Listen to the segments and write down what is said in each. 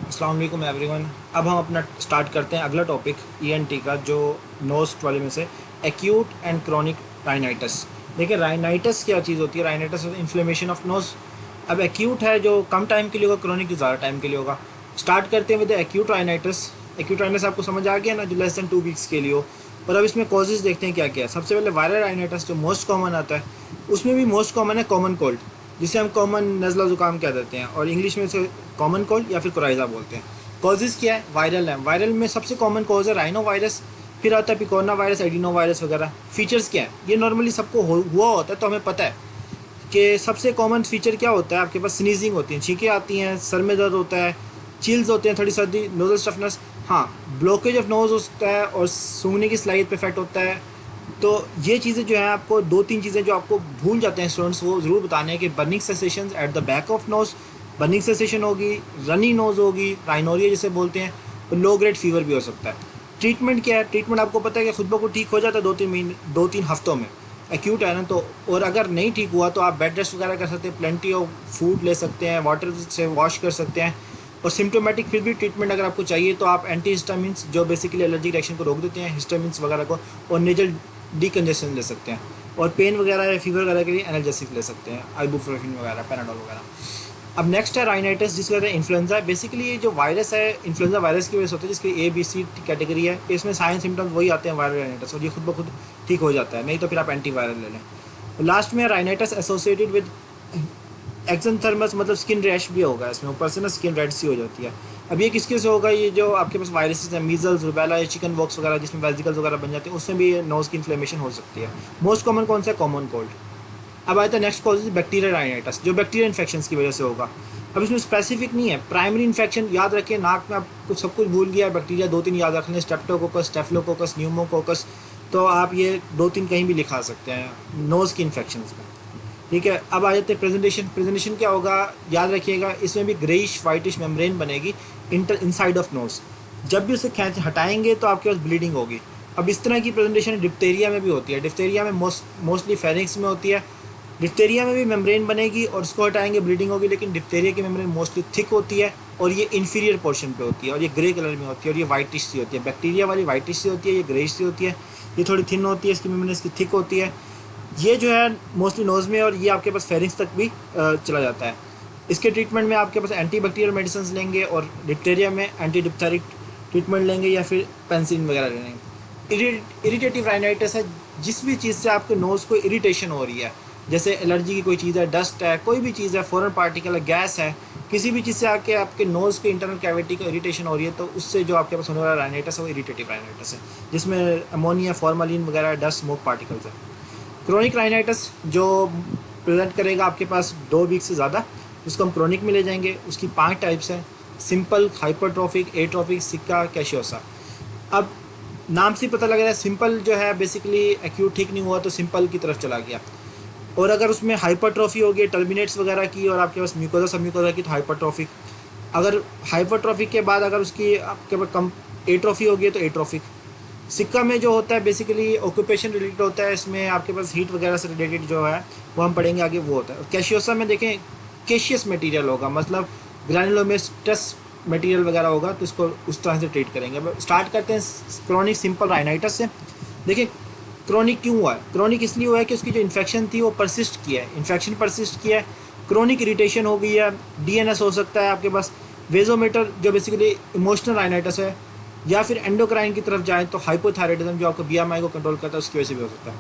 अस्सलाम वालेकुम एवरीवन। अब हम अपना स्टार्ट करते हैं अगला टॉपिक ईएनटी का, जो नोज़ वाले में से एक्यूट एंड क्रॉनिक राइनाइटिस। देखिए, राइनाइटिस क्या चीज़ होती है? Rhinitis inflammation of nose. अब एक्यूट है जो कम टाइम के लिए होगा, क्रॉनिक जो ज़्यादा टाइम के लिए होगा। स्टार्ट करते हैं with acute rhinitis. Acute rhinitis आपको समझ आ गया ना, जो लेस दैन 2 वीक्स के लिए हो। और अब इसमें कॉजेज़ देखते हैं क्या क्या है। सबसे पहले वायरल राइनाइटिस जो मोस्ट कॉमन आता है, उसमें भी मोस्ट कॉमन है कॉमन कोल्ड, जिसे हम कॉमन नज़ला ज़ुकाम कह देते हैं, और इंग्लिश में इसे कॉमन कोल्ड या फिर कोराइजा बोलते हैं। कॉजेज़ क्या है? वायरल है। वायरल में सबसे कॉमन कॉज है राइनो वायरस, फिर आता है पिकोना वायरस, एडिनो वायरस वगैरह। फीचर्स क्या है? ये नॉर्मली सबको हुआ होता है, तो हमें पता है कि सबसे कॉमन फीचर क्या होता है। आपके पास स्नीजिंग होती है, छींकें आती हैं, सर में दर्द होता है, चिल्स होते हैं, थोड़ी सर्दी, नोजल स्टफनेस, हाँ, ब्लॉकेज ऑफ नोज होता है, और सूंघने की सलाहियत पे इफेक्ट होता है। तो ये चीज़ें जो है, आपको 2-3 चीज़ें जो आपको भूल जाते हैं स्टूडेंट्स, वो ज़रूर बताने हैं कि burning sensation at the back of nose, burning sensation होगी, रनी नोज होगी, राइनोरिया जिसे बोलते हैं, और लो ग्रेड फीवर भी हो सकता है। ट्रीटमेंट क्या है? ट्रीटमेंट आपको पता है कि खुद ब खुद ठीक हो जाता है 2-3 हफ्तों में। एक्यूट है ना, तो और अगर नहीं ठीक हुआ तो आप बेड रेस्ट वगैरह कर सकते हैं, प्लेंटी ऑफ फूड ले सकते हैं, वाटर से वॉश कर सकते हैं। और सिम्टोमेटिक फिर भी ट्रीटमेंट अगर आपको चाहिए तो आप एंटी हिस्टामिन्स, जो बेसिकली एलर्जी रिएक्शन को रोक देते हैं, हिस्टामिन्स वगैरह को, और नेजल डीकंजेशन ले सकते हैं। और पेन वगैरह या फीवर वगैरह के लिए एनाल्जेसिक ले सकते हैं, आइबुप्रोफेन वगैरह, पैराडोल वगैरह। अब नेक्स्ट है राइनाइटिस, जिसको कहते हैं इन्फ्लुएंजा। बेसिकली ये जो वायरस है, इन्फ्लुएंजा वायरस की वजह से होता है, जिसकी A B C कैटेगरी है। इसमें साइन सिम्टम्स वही आते हैं वायरल राइनाइटिस, और ये खुद ब खुद ठीक हो जाता है, नहीं तो फिर आप एंटीवायरल ले लें। लास्ट में राइनाइटिस एसोसिएटेड विद एक्सनथर्मस, मतलब स्किन रैश भी होगा इसमें, ऊपर से ना स्किन रेड सी हो जाती है। अब ये किसके से होगा? ये जो आपके पास वायरसेस हैं, मीजल्स, रुबेला या चिकन वॉक्स वगैरह, जिसमें वेजिकल्स वगैरह बन जाते हैं, उसमें भी नोज़ की इन्फ्लेमेशन हो सकती है। मोस्ट कॉमन कौन सा है? Common cold. अब आता है नेक्स्ट कॉज बैक्टीरियल राइनाइटिस, जो बैक्टीरियल इन्फेक्शन की वजह से होगा। अब इसमें स्पेसिफिक नहीं है। प्राइमरी इन्फेक्शन याद रखिए, नाक में आप कुछ सब कुछ भूल गया, बैक्टीरिया 2-3 याद रख लें, स्टेप्टोकोकस, स्टेफिलोकोकस, न्यूमोकोकस। तो आप ये 2-3 कहीं भी लिखा सकते हैं नोज़ की इन्फेक्शन में। ठीक है, अब आ जाते हैं प्रेजेंटेशन। प्रेजेंटेशन क्या होगा? याद रखिएगा, इसमें भी ग्रेइश वाइटिश मेम्ब्रेन बनेगी इनसाइड ऑफ नोज। जब भी उसे खींच हटाएंगे तो आपके पास ब्लीडिंग होगी। अब इस तरह की प्रेजेंटेशन डिप्थेरिया में भी होती है। डिप्थेरिया में मोस्टली फेरिंग्स में होती है। डिप्थेरिया में भी मेम्ब्रेन बनेगी और उसको हटाएंगे, ब्लीडिंग होगी, लेकिन डिप्थेरिया की मेम्ब्रेन मोस्टली थिक होती है, और ये इन्फीरियर पोर्शन पे होती है, और ये ग्रे कलर में होती है, और ये वाइटिश सी होती है। बैक्टीरिया वाली वाइटिश सी होती है, ये ग्रेइश सी होती है। ये थोड़ी थिन होती है, इसकी मेम्ब्रेन इसकी थिक होती है। ये जो है मोस्टली नोज़ में, और ये आपके पास फेरिंग्स तक भी चला जाता है। इसके ट्रीटमेंट में आपके पास एंटी बैक्टीरियल मेडिसिन लेंगे, और डिप्थेरिया में एंटी डिप्थेरिक ट्रीटमेंट लेंगे, या फिर पेंसिलिन वगैरह लेंगे। इरिटेटिव राइनाइटिस है, जिस भी चीज़ से आपके नोज़ को इरिटेशन हो रही है, जैसे एलर्जी की कोई चीज़ है, डस्ट है, कोई भी चीज़ है, फॉरेन पार्टिकल है, गैस है, किसी भी चीज़ से आके आपके नोज़ के इंटरनल कैविटी को इरिटेशन हो रही है, तो उससे जो आपके पास होने वाला राइनाइटिस है वो इरिटेटिव राइनाइटिस है, जिसमें अमोनिया, फॉर्मालिन वगैरह, डस्ट, स्मोक पार्टिकल्स है। क्रोनिक राइनाइटिस जो प्रेजेंट करेगा आपके पास 2 वीक से ज़्यादा, उसको हम क्रोनिक में ले जाएंगे। उसकी 5 टाइप्स हैं: सिंपल, हाइपरट्रॉफिक, एट्रॉफिक, सिक्का, कैशियोसा। अब नाम से पता लग रहा है, सिंपल जो है बेसिकली एक्यूट ठीक नहीं हुआ तो सिंपल की तरफ चला गया, और अगर उसमें हाइपरट्रॉफी होगी, टर्मिनेट्स वगैरह की, और आपके पास म्यूकोजा सब म्यूकोजा की, तो हाइपरट्रॉफिक। अगर हाइपरट्रॉफिक के बाद अगर उसकी आपके पास कम एट्रॉफी होगी तो एट्रॉफिक। सिक्का में जो होता है बेसिकली ऑक्यूपेशन रिलेटेड होता है, इसमें आपके पास हीट वगैरह से रिलेटेड जो है वो हम पढ़ेंगे आगे, वो होता है। कैशियोसा में देखें, केशियस मटेरियल होगा, मतलब ग्रैनुलोमेटस मटेरियल वगैरह होगा, तो इसको उस तरह से ट्रीट करेंगे। अब स्टार्ट करते हैं क्रॉनिक सिंपल राइनाइटिस से। देखिए, क्रॉनिक क्यों हुआ है? क्रॉनिक इसलिए हुआ है कि उसकी जो इन्फेक्शन थी वो परसिस्ट किया है, इन्फेक्शन परसिस्ट किया है, क्रॉनिक इरिटेशन हो गई है, डीएनएस हो सकता है आपके पास, वेजोमीटर जो बेसिकली इमोशनल राइनाइटिस है, या फिर एंडोक्राइन की तरफ जाएँ तो हाइपोथायराइडिज्म जो आपको बीएमआई को कंट्रोल करता है, उसकी वजह से भी हो सकता है।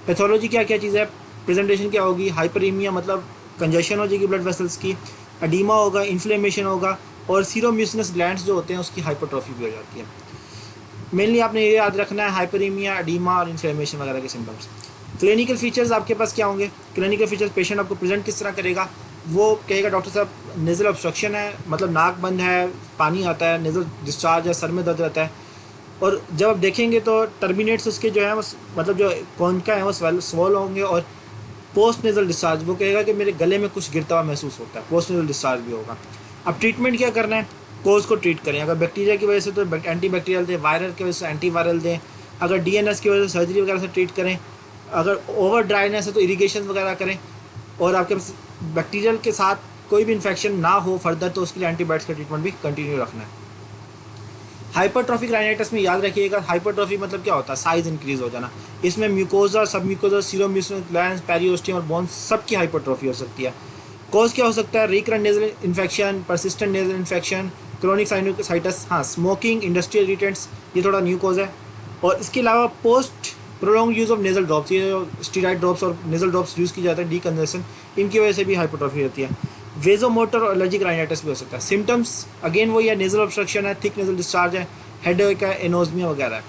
पैथोलॉजी क्या क्या चीज़ है? प्रेजेंटेशन क्या होगी? हाइपरीमिया, मतलब कंजेशन हो जाएगी ब्लड वेसल्स की, एडीमा होगा, इन्फ्लेमेशन होगा, और सीरोम्यूसिनस ग्लैंड्स जो होते हैं उसकी हाइपरट्रॉफी भी हो जाती है। मेनली आपने ये याद रखना है, हाइपरीमिया, एडीमा और इन्फ्लेमेशन वगैरह के सिम्टम्स। क्लिनिकल फीचर्स आपके पास क्या होंगे? क्लिनिकल फीचर्स, पेशेंट आपको प्रेजेंट किस तरह करेगा? वो कहेगा, डॉक्टर साहब नेज़ल ऑब्स्ट्रक्शन है, मतलब नाक बंद है, पानी आता है, नेज़ल डिस्चार्ज है, सर में दर्द रहता है। और जब आप देखेंगे तो टर्मिनेट्स उसके जो है वो, मतलब जो कॉन्का है वो स्वॉल होंगे, और पोस्ट नेज़ल डिस्चार्ज, वो कहेगा कि मेरे गले में कुछ गिरता हुआ महसूस होता है, पोस्ट नेज़ल डिस्चार्ज भी होगा। अब ट्रीटमेंट क्या करना है? कोज को ट्रीट करें। अगर बैक्टीरिया की वजह से तो एंटी बैक्टीरियल दें, वायरल की वजह से एंटी वायरल दें, अगर डीएनएस की वजह से सर्जरी वगैरह से ट्रीट करें, अगर ओवर ड्राइनेस है तो इरीगेशन वगैरह करें, और आपके पास बैक्टीरियल के साथ कोई भी इन्फेक्शन ना हो फर्दर तो उसके लिए एंटीबायोटिक्स का ट्रीटमेंट भी कंटिन्यू रखना है। हाइपरट्रॉफिक राइनाइटिस में याद रखिएगा, हाइपरट्रॉफी मतलब क्या होता है, साइज इंक्रीज हो जाना। इसमें म्यूकोजा, सब mucosa, serum mucinous glands, periosteum और बोन्स सबकी हाइपरट्रॉफी हो सकती है। कॉज क्या हो सकता है, recurrent nasal infection, persistent nasal infection, chronic sinusitis, हाँ स्मोकिंग, इंडस्ट्रियल इरिटेंट्स, ये थोड़ा न्यू कॉज है। और इसके अलावा post prolong use of nasal drops, ये जो स्टीरॉइड ड्रॉप्स और नेजल ड्रॉप्स यूज़ की जाते हैं डीकंजेशन, इनकी वजह से भी हाइपरट्रॉफी होती है। वेजोमोटर और एलर्जिक राइनाइटिस भी हो सकता है। सिम्टम्स अगेन वही है, नेजल ऑब्स्ट्रक्शन है, थिक नेजल डिस्चार्ज है, हेडेक है, एनोजमिया वगैरह है।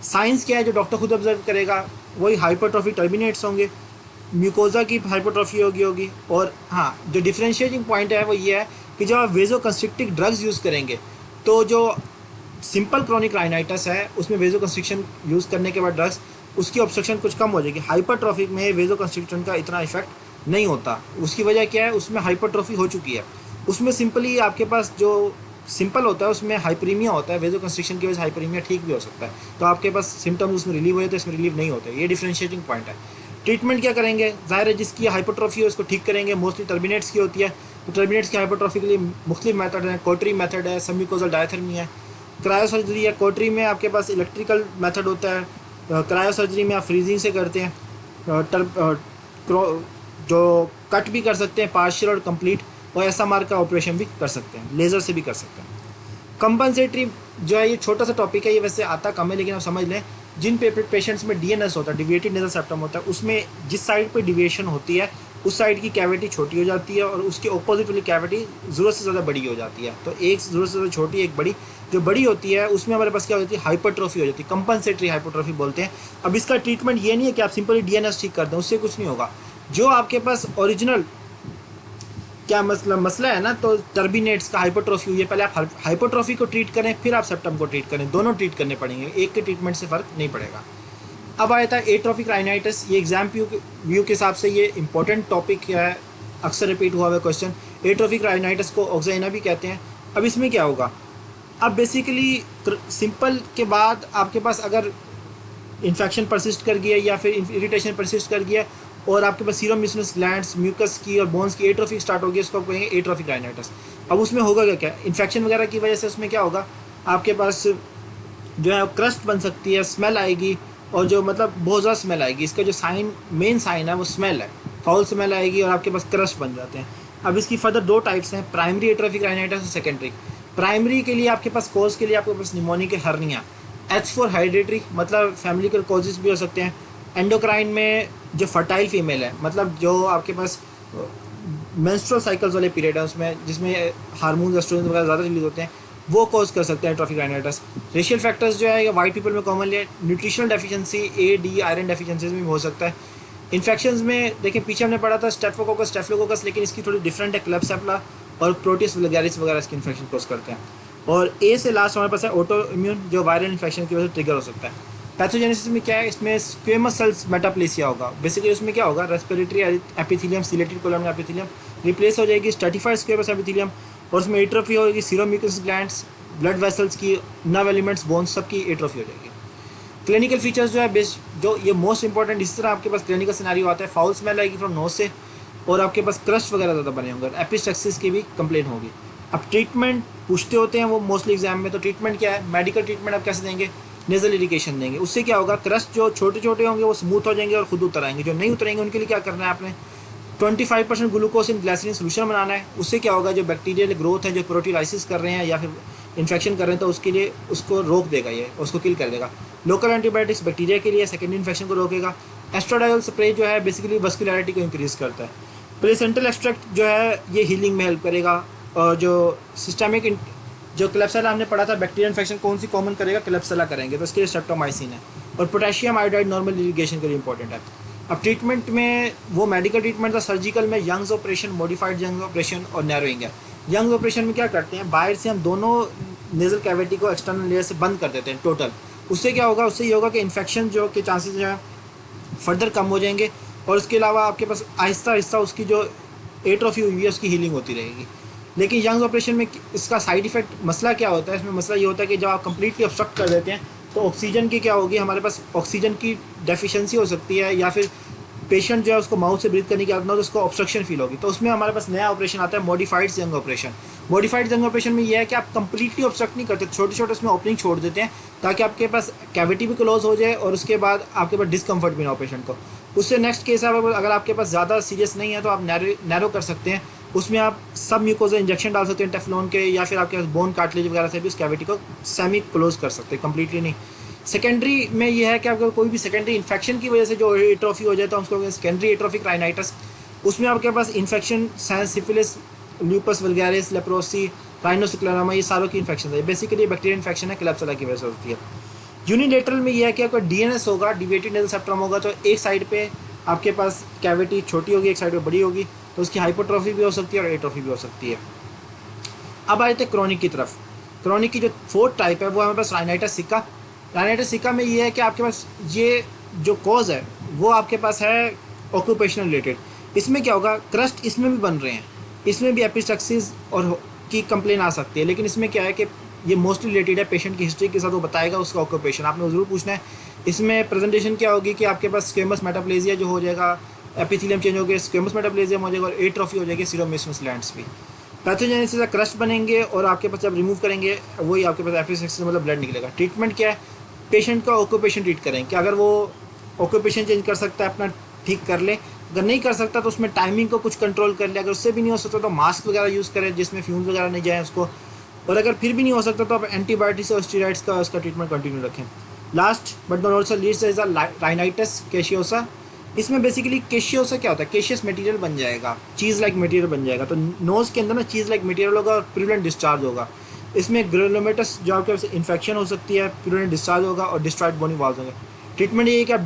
साइंस क्या है जो डॉक्टर खुद ऑब्जर्व करेगा, वही हाइपरट्रॉफी टर्मिनेट्स होंगे, म्यूकोजा की हाइपरट्रॉफी होगी। और हाँ, जो डिफरेंशिएटिंग पॉइंट है वो ये है कि जब आप वेजो कंस्ट्रिक्टिव ड्रग्स यूज़ करेंगे तो जो सिंपल क्रॉनिक राइनाइटिस है उसमें वेजो कंस्ट्रिक्शन यूज़ करने के बाद ड्रग्स उसकी ऑब्स्ट्रक्शन कुछ कम हो जाएगी। हाइपरट्रॉफिक में वेजो कंस्ट्रिक्शन का इतना इफेक्ट नहीं होता। उसकी वजह क्या है, उसमें हाइपरट्रॉफी हो चुकी है। उसमें सिंपली आपके पास जो सिंपल होता है उसमें हाइपरीमिया होता है, वेजो कंस्ट्रिक्शन की वजह से हाइपरीमिया ठीक भी हो सकता है। तो आपके पास सिम्टम्स उसमें रिलीव हुए तो इसमें रिलीव नहीं होते, ये डिफरेंशिएटिंग पॉइंट है। ट्रीटमेंट क्या करेंगे, जाहिर है जिसकी हाइपरट्रॉफी है उसको ठीक करेंगे, मोस्टली टर्मिनेट्स की होती है। तो टर्मिनेट्स की हाइपरट्रॉफी के लिए मुख्तलिफ मेथड हैं, कोटरी मेथड है, सबम्यूकोजल डायथर्मी है, क्रायो सर्जरी है। कोटरी में आपके पास इलेक्ट्रिकल मेथड होता है, क्रायो सर्जरी में आप फ्रीजिंग से करते हैं, जो कट भी कर सकते हैं पार्शियल और कंप्लीट, और ऐसा मार्क का ऑपरेशन भी कर सकते हैं, लेज़र से भी कर सकते हैं। कंपनसेटरी जो है ये छोटा सा टॉपिक है, ये वैसे आता कम है लेकिन आप समझ लें, जिन पेशेंट्स में डीएनएस होता है, डिविएटेड नेजल सेप्टम होता है, उसमें जिस साइड पे डिविएशन होती है उस साइड की कैविटी छोटी हो जाती है और उसके ऑपोजिट वाली कैविटी ज़रूरत से ज़्यादा बड़ी हो जाती है। तो एक ज़रूरत से ज़्यादा छोटी, एक बड़ी, जो बड़ी होती है उसमें हमारे पास क्या हो जाती है, हाइपरट्रॉफी हो जाती है, कंपनसेटरी हाइपरट्रॉफी बोलते हैं। अब इसका ट्रीटमेंट ये नहीं है कि आप सिंपली डीएनएस ठीक कर दें, उससे कुछ नहीं होगा। जो आपके पास ओरिजिनल क्या मसला है ना, तो टर्बिनेट्स का हाइपरट्रॉफी हुई है, पहले आप हाइपरट्रॉफी को ट्रीट करें फिर आप सेप्टम को ट्रीट करें, दोनों ट्रीट करने पड़ेंगे, एक के ट्रीटमेंट से फ़र्क नहीं पड़ेगा। अब आया था एट्रोफिक राइनाइटिस, ये एग्जाम व्यू के हिसाब से ये इंपॉर्टेंट टॉपिक है, अक्सर रिपीट हुआ हुआ क्वेश्चन। एट्रोफिक राइनाइटिस को ऑक्साइना भी कहते हैं। अब इसमें क्या होगा, अब बेसिकली सिंपल के बाद आपके पास अगर इन्फेक्शन परसिस्ट कर गया या फिर इरिटेशन परसिस्ट कर गया और आपके पास सीरम म्यूसिनस ग्लैंड्स, म्यूकस की और बोन्स की एट्रोफी स्टार्ट होगी, उसको आप कहेंगे एट्रोफिक राइनाइटिस। अब उसमें होगा क्या, इन्फेक्शन वगैरह की वजह से उसमें क्या होगा, आपके पास जो है क्रस्ट बन सकती है, स्मेल आएगी, और जो मतलब बहुत ज़्यादा स्मेल आएगी। इसका जो मेन साइन है वो स्मेल है, फाउल स्मेल आएगी और आपके पास क्रस्ट बन जाते हैं। अब इसकी फर्दर दो टाइप्स हैं, प्राइमरी एट्रोफिक राइनाइटिस और सेकेंडरी। प्राइमरी के लिए आपके पास कॉज के लिए आपके पास निमोनिक हर्निया, H4 हाइड्रेटरी, मतलब फैमिली के कॉजेज भी हो सकते हैं। एंडोक्राइन में जो फर्टाइल फीमेल है, मतलब जो आपके पास मेंस्ट्रुअल साइकिल्स वाले पीरियड है उसमें, जिसमें हार्मोन्स एस्ट्रोजन वगैरह ज़्यादा रिलीज होते हैं, वो कॉज कर सकते हैं एट्रोफिक राइनाइटिस। रेशियल फैक्टर्स जो है ये वाइट पीपल में कॉमनली है, nutritional deficiency, A, D, iron deficiencies में भी हो सकता है। इन्फेक्शंस में देखिए पीछे हमने पढ़ा था स्टेफिलोकोकस, लेकिन इसकी थोड़ी डिफरेंट है, क्लेब्सिला और प्रोटिस वल्गैरिस वगैरह इसकी इन्फेक्शन कॉज करते हैं। और A से लास्ट हमारे पास है ऑटो इम्यून, जो वायरल इन्फेक्शन की वजह से ट्रिगर हो सकता है। पैथोजेनेसिस में क्या है, इसमें स्क्वेमस सेल्स मेटाप्लेसिया होगा। बेसिकली उसमें क्या होगा, respiratory epithelium, ciliated columnar epithelium replace हो जाएगी, स्ट्रेटिफाइड स्क्वेमस एपिथेलियम, और उसमें एट्रोफी होगी serum mucous glands, blood vessels की, नर्व एलिमेंट्स, बोन्स, सबकी एट्रोफी हो जाएगी। क्लिनिकल फीचर्स जो है बेस्ट, जो ये मोस्ट इंपॉर्टेंट, इस तरह आपके पास क्लिनिकल सिनेरियो आता है, फाउल स्मेल आएगी फ्रॉम नोज से, और आपके पास क्रस्ट वगैरह ज़्यादा बने होंगे, एपिस्टेक्सिस की भी कंप्लेन होगी। अब ट्रीटमेंट पूछते होते हैं वो मोस्टली एग्जाम में, तो ट्रीटमेंट क्या है, मेडिकल ट्रीटमेंट आप कैसे देंगे, नेजल इरिगेशन देंगे। उससे क्या होगा, क्रस्ट जो छोटे छोटे होंगे वो स्मूथ हो जाएंगे और खुद उतर आएंगे। जो नहीं उतरेंगे उनके लिए क्या करना है, आपने 25% ग्लूकोज इन ग्लाइसरीन सोल्यूशन बनाना है। उससे क्या होगा, जो बैक्टीरियल ग्रोथ है, जो प्रोटीलाइसिस कर रहे हैं या फिर इन्फेक्शन कर रहे हैं, तो उसके लिए उसको रोक देगा, ये उसको किल कर देगा। लोकल एंटीबायोटिक्स बैक्टीरिया के लिए, सेकेंडरी इन्फेक्शन को रोकेगा। एस्ट्राडायोल स्प्रे जो है बेसिकली वस्कुलैरिटी को इंक्रीज करता है। प्लेसेंटल एक्सट्रैक्ट जो है ये हीलिंग में हेल्प करेगा। और जो सिस्टमिक जो क्लेप्सिला हमने पढ़ा था, बैक्टीरियल इन्फेक्शन कौन सी कॉमन करेगा, क्लेप्सिला करेंगे, तो इसके लिए स्ट्रेप्टोमाइसिन है। और पोटेशियम आयोडाइड नॉर्मल इरिगेशन के लिए इंपॉर्टेंट है। अब ट्रीटमेंट में वो मेडिकल ट्रीटमेंट था, सर्जिकल में Young's operation, modified Young's operation और नैरोइंग है। यंग्स ऑपरेशन में क्या करते हैं, बाहर से हम दोनों नेजल कैविटी को एक्सटर्नल लेयर से बंद कर देते हैं टोटल। उससे क्या होगा, उससे ये होगा कि इन्फेक्शन जो के चांसेस जो है फर्दर कम हो जाएंगे, और उसके अलावा आपके पास आहिस्ता आहिस्ता उसकी जो एट्रोफी हुई है उसकी हीलिंग होती रहेगी। लेकिन यंग्स ऑपरेशन में इसका साइड इफेक्ट मसला क्या होता है, इसमें मसला ये होता है कि जब आप कंप्लीटली ऑब्स्ट्रक्ट कर देते हैं तो ऑक्सीजन की क्या होगी, हमारे पास ऑक्सीजन की डेफिशिएंसी हो सकती है, या फिर पेशेंट जो है उसको माउथ से ब्रीथ करने की आदत ना हो तो उसको ऑब्स्ट्रक्शन फील होगी, तो उसमें हमारे पास नया ऑपरेशन आता है मॉडिफाइड जंग ऑपरेशन। मॉडिफाइड जंग ऑपरेशन में यह है कि आप कंप्लीटली ऑब्स्ट्रक्ट नहीं करते, छोटे छोटे उसमें ओपनिंग छोड़ देते हैं ताकि आपके पास कैविटी भी क्लोज हो जाए और उसके बाद आपके पास डिस्कम्फर्ट भी ना हो पेशेंट को। उससे नेक्स्ट केस है अगर आपके पास ज़्यादा सीरियस नहीं है तो आप नैरो कर सकते हैं, उसमें आप सब म्यूकोजा इंजेक्शन डाल सकते हैं टेफ्लॉन के, या फिर आपके पास बोन कार्टिलेज वगैरह से भी उस कैविटी को सेमी क्लोज कर सकते हैं, कंप्लीटली नहीं। सेकेंडरी में यह है कि अगर कोई भी सेकेंडरी इन्फेक्शन की वजह से जो एट्रोफी हो जाता है उसको सेकेंडरी एट्रोफिक राइनाइटिस, उसमें आपके पास infection syphilis, lupus vulgaris, leprosy, rhinoscleroma, ये सारों की इन्फेक्शन है। बेसिकली बैक्टीरियल इन्फेक्शन है, क्लेब्सिला की वजह से होती है। यूनिलेटरल में यह है कि आपका डीएनएस होगा, डिविएटेड नेजल सेप्टम होगा, तो एक साइड पे आपके पास कैविटी छोटी होगी, एक साइड पे बड़ी होगी, तो उसकी हाइपोट्रोफी भी हो सकती है और एट्रोफी भी हो सकती है। अब आए थे क्रोनिक की तरफ। क्रोनिक की जो फोर्थ टाइप है वो हमारे पास राइनाइटिस सिक्का। राइनाइटिस सिक्का में ये है कि आपके पास ये जो कॉज है वो आपके पास है ऑक्यूपेशनल रिलेटेड। इसमें क्या होगा, क्रस्ट इसमें भी बन रहे हैं, इसमें भी एपिस्टैक्सिस और की कंप्लेन आ सकती है, लेकिन इसमें क्या है कि ये मोस्टली रिलेटेड है पेशेंट की हिस्ट्री के साथ, वो बताएगा उसका ऑक्यूपेशन, आपने ज़रूर पूछना है। इसमें प्रेजेंटेशन क्या होगी कि आपके पास स्क्वेमस मेटाप्लेजिया जो हो जाएगा, एपिथेलियम चेंज हो गया, स्क्वेमस मेटाप्लेजिया हो जाएगा और एट्रोफी हो जाएगी, सीरोमेसमस ग्लैंड्स भी। पैथोजेनेसिस का क्रस्ट बनेंगे और आपके पास जब रिमूव करेंगे वही आपके पास एपिस्टैक्सिस मतलब ब्लड निकलेगा। ट्रीटमेंट क्या है, पेशेंट का ऑक्यूपेशन ट्रीट करें कि अगर वो ऑक्यूपेशन चेंज कर सकता है अपना ठीक कर ले, अगर नहीं कर सकता तो उसमें टाइमिंग को कुछ कंट्रोल कर ले, अगर उससे भी नहीं हो सकता तो मास्क वगैरह यूज़ करें जिसमें फ्यूम्स वगैरह नहीं जाए उसको, और अगर फिर भी नहीं हो सकता तो आप एंटीबायोटिक्स और स्टीरॉइड्स का उसका ट्रीटमेंट कंटिन्यू रखें। Last but not also least is rhinitis caseosa. इसमें बेसिकली केशियोसा क्या होता है, केशियस मटेरियल बन जाएगा, चीज़ लाइक मटेरियल बन जाएगा, तो नोज़ के अंदर ना चीज़ लाइक मटेरियल होगा और प्यूरेंट डिस्चार्ज होगा। इसमें ग्रेनुलोमेटस जो आपके पास इन्फेक्शन हो सकती है, प्यूरेंट डिस्चार्ज होगा और डिस्ट्रॉयड बोनी वॉल्स होंगे। ट्रीटमेंट ये है कि आप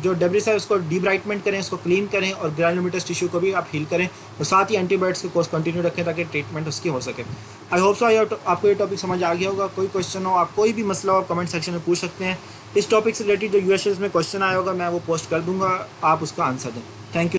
जो डेब्रिस है उसको डिब्राइटमेंट करें, उसको क्लीन करें और ग्रेनुलोमेटस टिश्यू को भी आप हील करें, और साथ ही एंटीबायोटिक्स के कोर्स कंटिन्यू रखें ताकि ट्रीटमेंट उसकी हो सके। आई होप सो आपको ये टॉपिक समझ आ गया होगा। कोई क्वेश्चन हो, आप कोई भी मसला हो, आप कमेंट सेक्शन में पूछ सकते हैं। इस टॉपिक से रिलेटेड जो यूएसएस में क्वेश्चन आया होगा मैं वो पोस्ट कर दूंगा, आप उसका आंसर दें। Thank you.